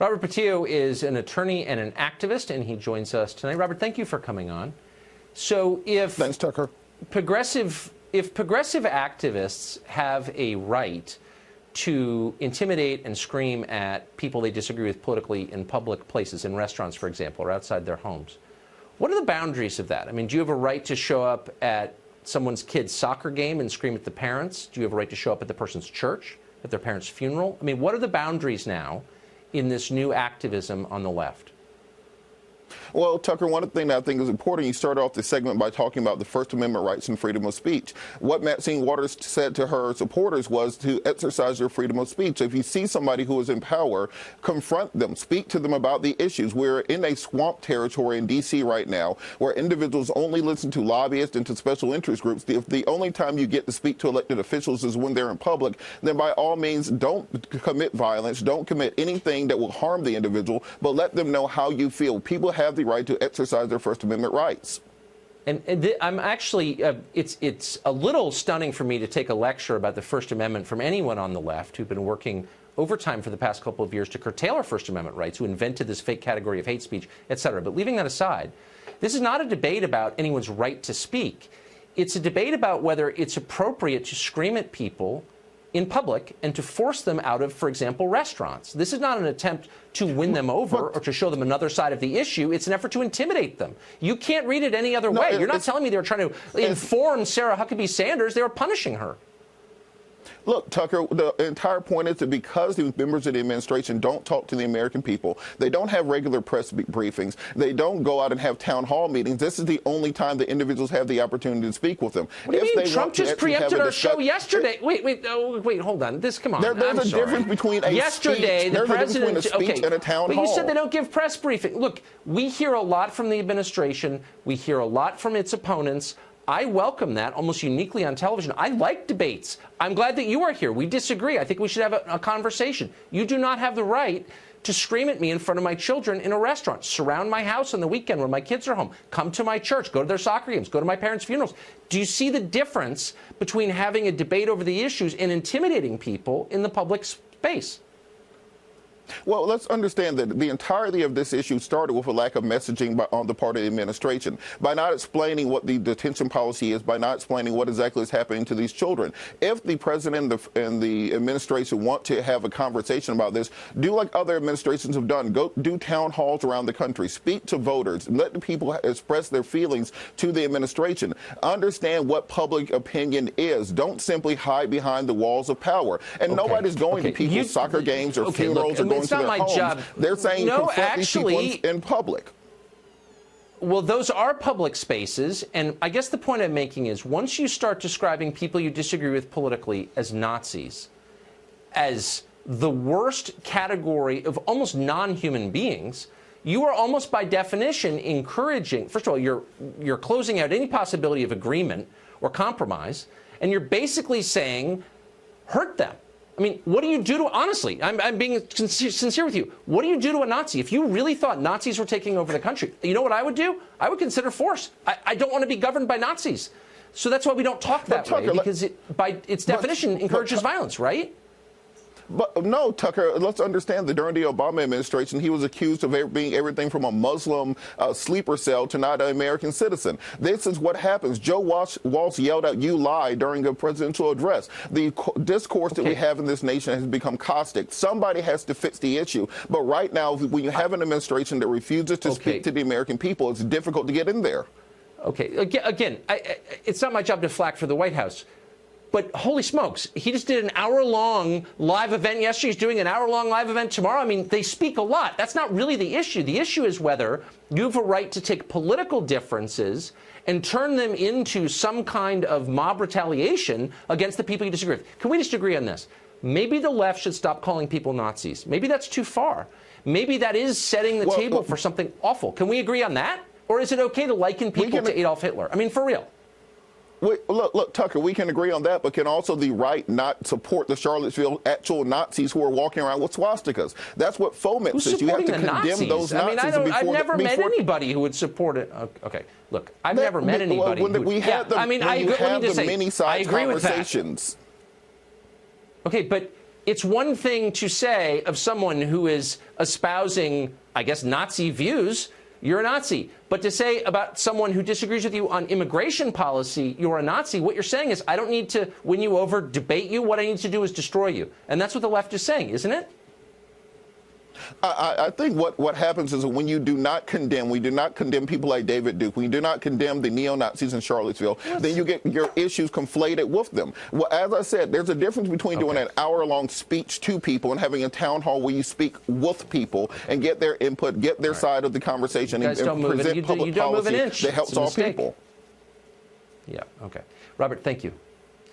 Robert Patillo is an attorney and an activist, and he joins us tonight. Robert, thank you for coming on. So Thanks, Tucker. If progressive activists have a right to intimidate and scream at people they disagree with politically in public places, in restaurants, for example, or outside their homes, what are the boundaries of that? I mean, do you have a right to show up at someone's kid's soccer game and scream at the parents? Do you have a right to show up at the person's church, at their parents' funeral? I mean, what are the boundaries now in this new activism on the left? Well, Tucker, one thing that I think is important, you started off this segment by talking about the First Amendment rights and freedom of speech. What Maxine Waters said to her supporters was to exercise your freedom of speech. If you see somebody who is in power, confront them, speak to them about the issues. We're in a swamp territory in D.C. right now where individuals only listen to lobbyists and to special interest groups. If the only time you get to speak to elected officials is when they're in public, then by all means, don't commit violence, don't commit anything that will harm the individual, but let them know how you feel. People have the right to exercise their First Amendment rights. And I'm actually, it's a little stunning for me to take a lecture about the First Amendment from anyone on the left who've been working overtime for the past couple of years to curtail our First Amendment rights, who invented this fake category of hate speech, et cetera. But leaving that aside, this is not a debate about anyone's right to speak. It's a debate about whether it's appropriate to scream at people in public and to force them out of, for example, restaurants. This is not an attempt to win them over or to show them another side of the issue. It's an effort to intimidate them. You can't read it any other way. You're not telling me they were trying to inform Sarah Huckabee Sanders. They were punishing her. Look, Tucker, the entire point is that because the members of the administration don't talk to the American people, they don't have regular press briefings, they don't go out and have town hall meetings, this is the only time the individuals have the opportunity to speak with them. What do you mean? Trump just preempted our show yesterday. Wait, hold on. Come on. There's a difference between a yesterday, speech, the president, and a town hall. But you said they don't give press briefing. Look, we hear a lot from the administration. We hear a lot from its opponents. I welcome that almost uniquely on television. I like debates. I'm glad that you are here. We disagree. I think we should have a conversation. You do not have the right to scream at me in front of my children in a restaurant, surround my house on the weekend when my kids are home, come to my church, go to their soccer games, go to my parents' funerals. Do you see the difference between having a debate over the issues and intimidating people in the public space? Well, let's understand that the entirety of this issue started with a lack of messaging on the part of the administration, by not explaining what the detention policy is, by not explaining what exactly is happening to these children. If the president and the administration want to have a conversation about this, do like other administrations have done. Go do town halls around the country, speak to voters, let the people express their feelings to the administration. Understand what public opinion is. Don't simply hide behind the walls of power. And nobody's going to people's soccer games or funerals or going it's not my job. They're saying confront these people in public. Well, those are public spaces, and I guess the point I'm making is once you start describing people you disagree with politically as Nazis, as the worst category of almost non-human beings, you are almost by definition encouraging, first of all, you're closing out any possibility of agreement or compromise, and you're basically saying, hurt them. I mean, what do you do to, honestly, I'm being sincere with you, what do you do to a Nazi? If you really thought Nazis were taking over the country, you know what I would do? I would consider force. I don't want to be governed by Nazis. So that's why we don't talk that way, because it, by its definition, encourages violence, right? But no, Tucker, let's understand that during the Obama administration, he was accused of being everything from a Muslim sleeper cell to not an American citizen. This is what happens. Joe Walsh yelled out, "You lie," during a presidential address. The discourse that we have in this nation has become caustic. Somebody has to fix the issue. But right now, when you have an administration that refuses to speak to the American people, it's difficult to get in there. Okay. Again, it's not my job to flack for the White House. But holy smokes, he just did an hour-long live event yesterday. He's doing an hour-long live event tomorrow. I mean, they speak a lot. That's not really the issue. The issue is whether you have a right to take political differences and turn them into some kind of mob retaliation against the people you disagree with. Can we just agree on this? Maybe the left should stop calling people Nazis. Maybe that's too far. Maybe that is setting the table for something awful. Can we agree on that? Or is it okay to liken people to Adolf Hitler? I mean, for real. Look, Tucker, we can agree on that, but can also the right not support the Charlottesville actual Nazis who are walking around with swastikas? That's what FOMET says. You have to condemn those Nazis. I've never met anybody who would support it. Okay, look, I've never met anybody. We had the many-sided conversations. Okay, but it's one thing to say of someone who is espousing, I guess, Nazi views, you're a Nazi. But to say about someone who disagrees with you on immigration policy, you're a Nazi, what you're saying is, I don't need to win you over, debate you. What I need to do is destroy you. And that's what the left is saying, isn't it? I think what happens is when you do not condemn, we do not condemn people like David Duke, when you do not condemn the neo-Nazis in Charlottesville, then you get your issues conflated with them. Well, as I said, there's a difference between doing an hour-long speech to people and having a town hall where you speak with people and get their input, get their side of the conversation, and present public policy that helps all people. Yeah, okay. Robert, thank you.